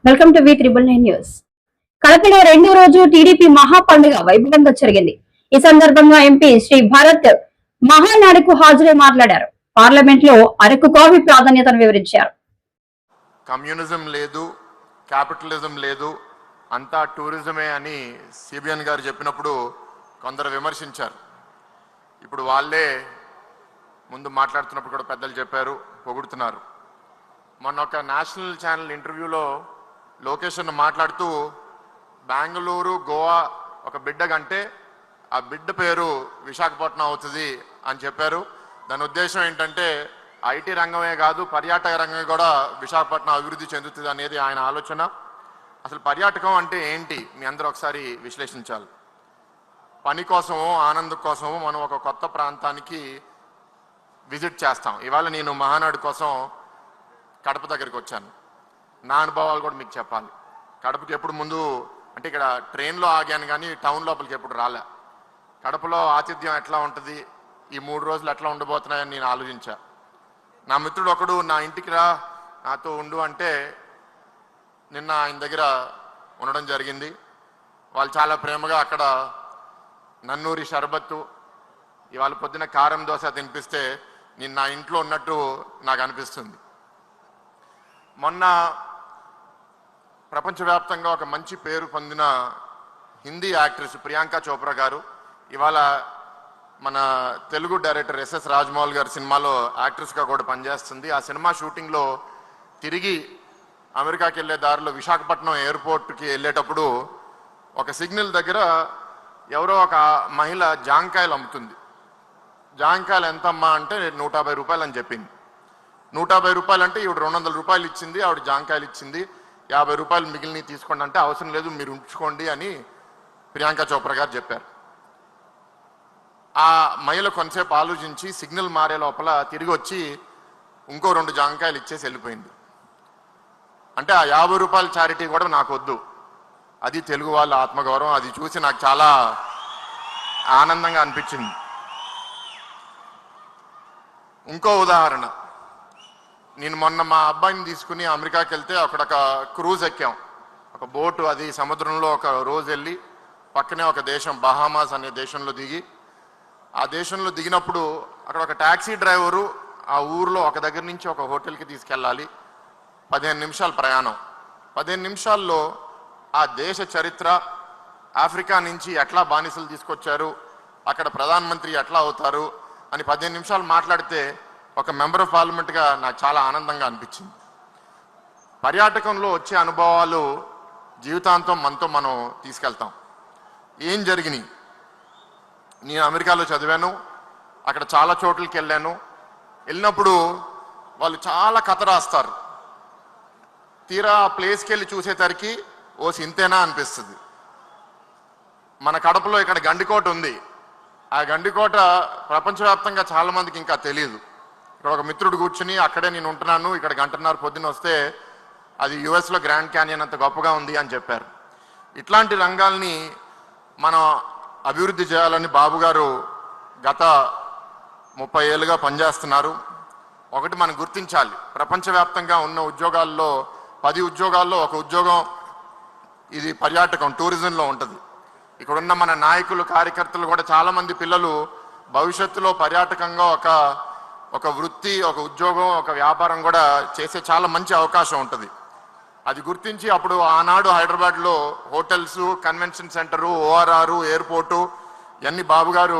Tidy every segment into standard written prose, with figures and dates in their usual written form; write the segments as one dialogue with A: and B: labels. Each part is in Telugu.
A: Welcome to V9 news. కడపలో రెండో రోజు టీడీపీ మహాపండుగ వైభవంగా జరిగింది. ఈ సందర్భంగా ఎంపీ శ్రీ భారత్ మహానాడుకు హాజరై మాట్లాడారు. పార్లమెంట్ లో అరకు కాఫీ ప్రాధాన్యతను వివరించారు.
B: కమ్యూనిజం లేదు, క్యాపిటలిజం లేదు, అంతా టూరిజమే అని సిబిఎన్ గారు చెప్పినప్పుడు కొందరు విమర్శించారు. ఇప్పుడు వాళ్ళే ముందు మాట్లాడుతున్నప్పుడు కూడా పెద్దలు చెప్పారు, పొగుడుతున్నారు. మొన్న ఒక నేషనల్ ఛానల్ ఇంటర్వ్యూలో లొకేషన్ మాట్లాడుతూ బెంగళూరు గోవా ఒక బిడ్డ కంటే ఆ బిడ్డ పేరు విశాఖపట్నం అవుతుంది అని చెప్పారు. దాని ఉద్దేశం ఏంటంటే ఐటీ రంగమే కాదు, పర్యాటక రంగం కూడా విశాఖపట్నం అభివృద్ధి చెందుతుంది అనేది ఆయన ఆలోచన. అసలు పర్యాటకం అంటే ఏంటి మీ అందరూ ఒకసారి విశ్లేషించాలి. పని కోసమో ఆనందం కోసమో మనం ఒక కొత్త ప్రాంతానికి విజిట్ చేస్తాం. ఇవాళ నేను మహానాడు కోసం కడప దగ్గరికి వచ్చాను. నా అనుభవాలు కూడా మీకు చెప్పాలి. కడపకి ఎప్పుడు ముందు అంటే ఇక్కడ ట్రైన్లో ఆగాను కానీ టౌన్ లోపలికి ఎప్పుడు రాలే. కడపలో ఆతిథ్యం ఎట్లా ఉంటుంది, ఈ 3 రోజులు ఎట్లా ఉండబోతున్నాయని నేను ఆలోచించా. నా మిత్రుడు ఒకడు నా ఇంటికి రా, నాతో ఉండు అంటే నిన్న ఆయన దగ్గర ఉండడం జరిగింది. వాళ్ళు చాలా ప్రేమగా అక్కడ నన్నూరి షర్బత్తు, ఇవాళ పొద్దున కారం దోశ తినిపిస్తే నేను నా ఇంట్లో ఉన్నట్టు నాకు అనిపిస్తుంది. మొన్న ప్రపంచవ్యాప్తంగా ఒక మంచి పేరు పొందిన హిందీ యాక్ట్రెస్ ప్రియాంక చోప్రా గారు ఇవాళ మన తెలుగు డైరెక్టర్ ఎస్ఎస్ రాజమౌళి గారి సినిమాలో యాక్ట్రెస్గా కూడా పనిచేస్తుంది. ఆ సినిమా షూటింగ్లో తిరిగి అమెరికాకి వెళ్ళే దారిలో విశాఖపట్నం ఎయిర్పోర్ట్కి వెళ్ళేటప్పుడు ఒక సిగ్నల్ దగ్గర ఎవరో ఒక మహిళ జాంకాయలు అమ్ముతుంది. జాంకాయలు ఎంతమ్మా అంటే 150 రూపాయలు అని చెప్పింది. 150 రూపాయలు అంటే ఈవిడ 200 రూపాయలు ఇచ్చింది. ఆవిడ జాంకాయలు ఇచ్చింది. 50 రూపాయలు మిగిలిన తీసుకోండి అంటే అవసరం లేదు, మీరు ఉంచుకోండి అని ప్రియాంక చోప్రా గారు చెప్పారు. ఆ మహిళ కొంతసేపు ఆలోచించి సిగ్నల్ మారే లోపల తిరిగి వచ్చి ఇంకో 2 జాంకాయలు ఇచ్చేసి వెళ్ళిపోయింది. అంటే ఆ 50 రూపాయల చారిటీ కూడా నాకు వద్దు, అది తెలుగు వాళ్ళ ఆత్మగౌరవం. అది చూసి నాకు చాలా ఆనందంగా అనిపించింది. ఇంకో ఉదాహరణ, నేను మొన్న మా అబ్బాయిని తీసుకుని అమెరికాకి వెళ్తే అక్కడ ఒక క్రూజ్ ఎక్కాం. ఒక బోటు, అది సముద్రంలో ఒక రోజు వెళ్ళి పక్కనే ఒక దేశం బహామాస్ అనే దేశంలో దిగి, ఆ దేశంలో దిగినప్పుడు అక్కడ ఒక ట్యాక్సీ డ్రైవరు ఆ ఊర్లో ఒక దగ్గర నుంచి ఒక హోటల్కి తీసుకెళ్ళాలి. 15 నిమిషాల ప్రయాణం. 15 నిమిషాల్లో ఆ దేశ చరిత్ర, ఆఫ్రికా నుంచి ఎట్లా బానిసలు తీసుకొచ్చారు, అక్కడ ప్రధానమంత్రి ఎట్లా అవుతారు అని 15 నిమిషాలు మాట్లాడితే ఒక మెంబర్ ఆఫ్ పార్లమెంట్గా నాకు చాలా ఆనందంగా అనిపించింది. పర్యాటకంలో వచ్చే అనుభవాలు జీవితాంతం మనతో మనం తీసుకెళ్తాం. ఏం జరిగినాయి, నేను అమెరికాలో చదివాను, అక్కడ చాలా చోట్లకి వెళ్ళాను. వెళ్ళినప్పుడు వాళ్ళు చాలా కథ రాస్తారు. తీరా ఆ ప్లేస్కి వెళ్ళి చూసేసరికి ఓ సింతేనా అనిపిస్తుంది. మన కడపలో ఇక్కడ గండికోట ఉంది. ఆ గండికోట ప్రపంచవ్యాప్తంగా చాలా మందికి ఇంకా తెలియదు. ఇక్కడ ఒక మిత్రుడు కూర్చుని అక్కడే నేను ఉంటున్నాను, ఇక్కడ 1:30 పొద్దున్న వస్తే అది యుఎస్లో గ్రాండ్ క్యానియన్ అంత గొప్పగా ఉంది అని చెప్పారు. ఇట్లాంటి రంగాల్ని మనం అభివృద్ధి చేయాలని బాబు గారు గత 30 ఏళ్ళుగా పనిచేస్తున్నారు. ఒకటి మనం గుర్తించాలి, ప్రపంచవ్యాప్తంగా ఉన్న ఉద్యోగాల్లో 10 ఉద్యోగాల్లో ఒక ఉద్యోగం ఇది పర్యాటకం, టూరిజంలో ఉంటుంది. ఇక్కడున్న మన నాయకులు, కార్యకర్తలు కూడా చాలామంది పిల్లలు భవిష్యత్తులో పర్యాటకంగా ఒక వృత్తి, ఒక ఉద్యోగం, ఒక వ్యాపారం కూడా చేసే చాలా మంచి అవకాశం ఉంటుంది. అది గుర్తించి అప్పుడు ఆనాడు హైదరాబాద్లో hotels, convention centre, ORR, airport ఇవన్నీ బాబు గారు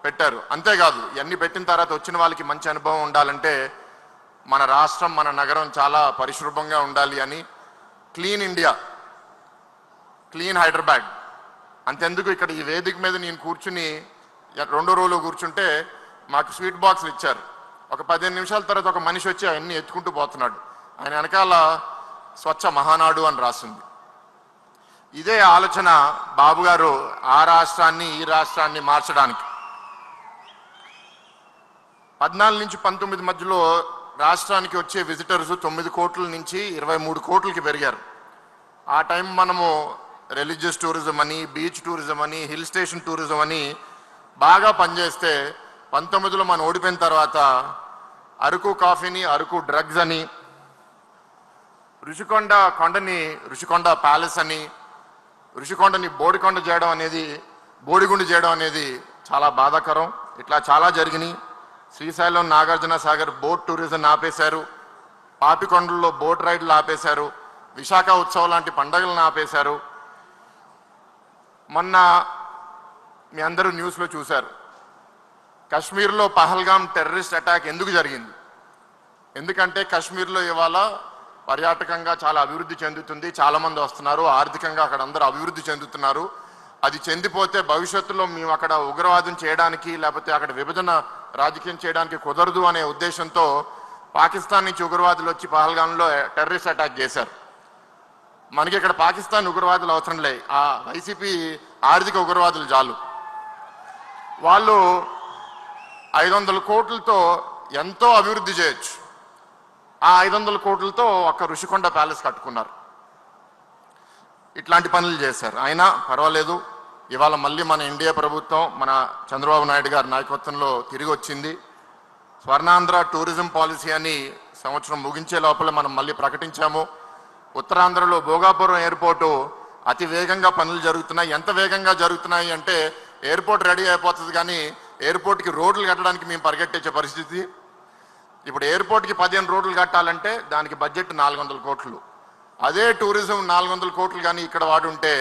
B: పెట్టారు. అంతేకాదు ఇవన్నీ పెట్టిన తర్వాత వచ్చిన వాళ్ళకి మంచి అనుభవం ఉండాలంటే మన రాష్ట్రం, మన నగరం చాలా పరిశుభ్రంగా ఉండాలి అని క్లీన్ ఇండియా, క్లీన్ హైదరాబాద్. అంతెందుకు ఇక్కడ ఈ వేదిక మీద నేను కూర్చుని 2 రోజులు కూర్చుంటే మాకు స్వీట్ బాక్స్లు ఇచ్చారు. ఒక 15 నిమిషాల తర్వాత ఒక మనిషి వచ్చి అవన్నీ ఎత్తుకుంటూ పోతున్నాడు. ఆయన వెనకాల స్వచ్ఛ మహానాడు అని రాస్తుంది. ఇదే ఆలోచన బాబు గారు ఆ రాష్ట్రాన్ని, ఈ రాష్ట్రాన్ని మార్చడానికి 14 నుంచి 19 మధ్యలో రాష్ట్రానికి వచ్చే విజిటర్స్ 9 కోట్ల నుంచి 23 కోట్లకి పెరిగారు. ఆ టైం మనము రిలీజియస్ టూరిజం అని, బీచ్ టూరిజం అని, హిల్ స్టేషన్ టూరిజం అని బాగా పనిచేస్తే 19లో మనం ఓడిపోయిన తర్వాత అరకు కాఫీని, అరకు డ్రగ్స్ అని, కొండని ఋషికొండ ప్యాలెస్ అని, ఋషికొండని బోడికొండ చేయడం అనేది, బోడిగుండు చేయడం అనేది చాలా బాధాకరం. ఇట్లా చాలా జరిగినాయి. శ్రీశైలం నాగార్జున సాగర్ బోట్ టూరిజం ఆపేశారు, పాపికొండల్లో బోట్ రైడ్లు ఆపేశారు, విశాఖ ఉత్సవం లాంటి పండుగలను ఆపేశారు. మొన్న మీ అందరూ న్యూస్లో చూశారు, కశ్మీర్లో పహల్గామ్ టెర్రరిస్ట్ అటాక్ ఎందుకు జరిగింది? ఎందుకంటే కశ్మీర్లో ఇవాళ పర్యాటకంగా చాలా అభివృద్ధి చెందుతుంది, చాలామంది వస్తున్నారు, ఆర్థికంగా అక్కడ అందరూ అభివృద్ధి చెందుతున్నారు. అది చెందిపోతే భవిష్యత్తులో మేము అక్కడ ఉగ్రవాదం చేయడానికి లేకపోతే అక్కడ విభజన రాజకీయం చేయడానికి కుదరదు అనే ఉద్దేశంతో పాకిస్తాన్ నుంచి ఉగ్రవాదులు వచ్చి పహల్గామ్లో టెర్రరిస్ట్ అటాక్ చేశారు. మనకి ఇక్కడ పాకిస్తాన్ ఉగ్రవాదులు అవసరం లే, ఆ వైసీపీ ఆర్థిక ఉగ్రవాదులు చాలు. వాళ్ళు 500 కోట్లతో ఎంతో అభివృద్ధి చేయొచ్చు. ఆ 500 కోట్లతో ఒక ఋషికొండ ప్యాలెస్ కట్టుకున్నారు. ఇట్లాంటి పనులు చేశారు. అయినా పర్వాలేదు, ఇవాళ మళ్ళీ మన ఎన్డీఏ ప్రభుత్వం మన చంద్రబాబు నాయుడు గారి నాయకత్వంలో తిరిగి వచ్చింది. స్వర్ణాంధ్ర టూరిజం పాలసీ అని సంవత్సరం ముగించే లోపల మనం మళ్ళీ ప్రకటించాము. ఉత్తరాంధ్రలో భోగాపురం ఎయిర్పోర్టు అతి వేగంగా పనులు జరుగుతున్నాయి. ఎంత వేగంగా జరుగుతున్నాయి అంటే ఎయిర్పోర్ట్ రెడీ అయిపోతుంది, కానీ ఎయిర్పోర్ట్కి రోడ్లు కట్టడానికి మేము పరిగెట్టించే పరిస్థితి. ఇప్పుడు ఎయిర్పోర్ట్కి 15 రోడ్లు కట్టాలంటే దానికి బడ్జెట్ 400 కోట్లు. అదే టూరిజం 400 కోట్లు కానీ ఇక్కడ వాడుంటే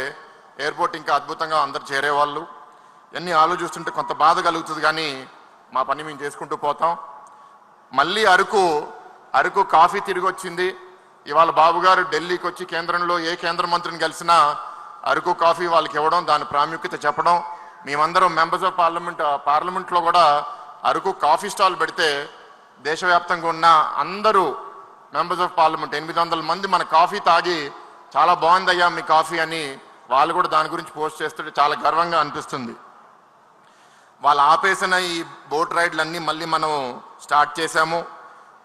B: ఎయిర్పోర్ట్ ఇంకా అద్భుతంగా అందరు చేరేవాళ్ళు. ఇవన్నీ ఆలోచిస్తుంటే కొంత బాధ కలుగుతుంది, కానీ మా పని మేము చేసుకుంటూ పోతాం. మళ్ళీ అరకు కాఫీ తిరిగి వచ్చింది. ఇవాళ బాబు గారు ఢిల్లీకి వచ్చి కేంద్రంలో ఏ కేంద్ర మంత్రిని కలిసినా అరకు కాఫీ వాళ్ళకి ఇవ్వడం, దాని ప్రాముఖ్యత చెప్పడం. మేమందరం మెంబర్స్ ఆఫ్ పార్లమెంట్లో కూడా అరకు కాఫీ స్టాల్ పెడితే దేశవ్యాప్తంగా ఉన్న అందరూ మెంబర్స్ ఆఫ్ పార్లమెంట్ 800 మంది మన కాఫీ తాగి చాలా బాగుందయ్యా మీ కాఫీ అని వాళ్ళు కూడా దాని గురించి పోస్ట్ చేస్తుంటే చాలా గర్వంగా అనిపిస్తుంది. వాళ్ళు ఆపేసిన ఈ బోట్ రైడ్లన్నీ మళ్ళీ మనం స్టార్ట్ చేశాము.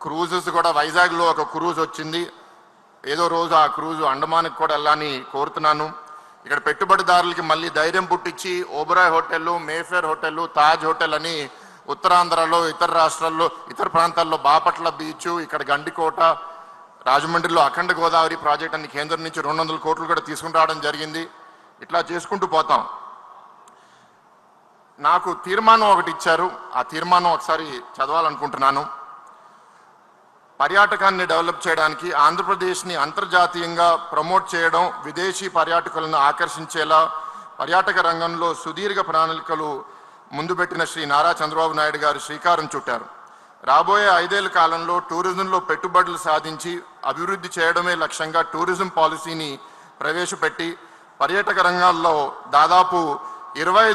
B: క్రూజెస్ కూడా వైజాగ్లో ఒక క్రూజ్ వచ్చింది. ఏదో రోజు ఆ క్రూజ్ అండమాన్కి కూడా వెళ్ళాలని కోరుతున్నాను. ఇక్కడ పెట్టుబడిదారులకి మళ్ళీ ధైర్యం పుట్టించి ఓబరాయ్ హోటళ్ళు, మేఫేర్ హోటళ్ళు, తాజ్ హోటల్ అని ఉత్తరాంధ్రలో, ఇతర రాష్ట్రాల్లో, ఇతర ప్రాంతాల్లో బాపట్ల బీచ్, ఇక్కడ గండికోట, రాజమండ్రిలో అఖండ గోదావరి ప్రాజెక్ట్ అని కేంద్రం నుంచి 200 కోట్లు కూడా తీసుకుని రావడం జరిగింది. ఇట్లా చేసుకుంటూ పోతాం. నాకు తీర్మానం ఒకటి ఇచ్చారు, ఆ తీర్మానం ఒకసారి చదవాలనుకుంటున్నాను. పర్యాటకాన్ని డెవలప్ చేయడానికి ఆంధ్రప్రదేశ్ని అంతర్జాతీయంగా ప్రమోట్ చేయడం, విదేశీ పర్యాటకులను ఆకర్షించేలా పర్యాటక రంగంలో సుదీర్ఘ ప్రణాళికలు ముందు పెట్టిన శ్రీ నారా చంద్రబాబు నాయుడు గారు శ్రీకారం చుట్టారు. రాబోయే 5 ఏళ్ల కాలంలో టూరిజంలో పెట్టుబడులు సాధించి అభివృద్ధి చేయడమే లక్ష్యంగా టూరిజం పాలసీని ప్రవేశపెట్టి పర్యాటక రంగాల్లో దాదాపు 25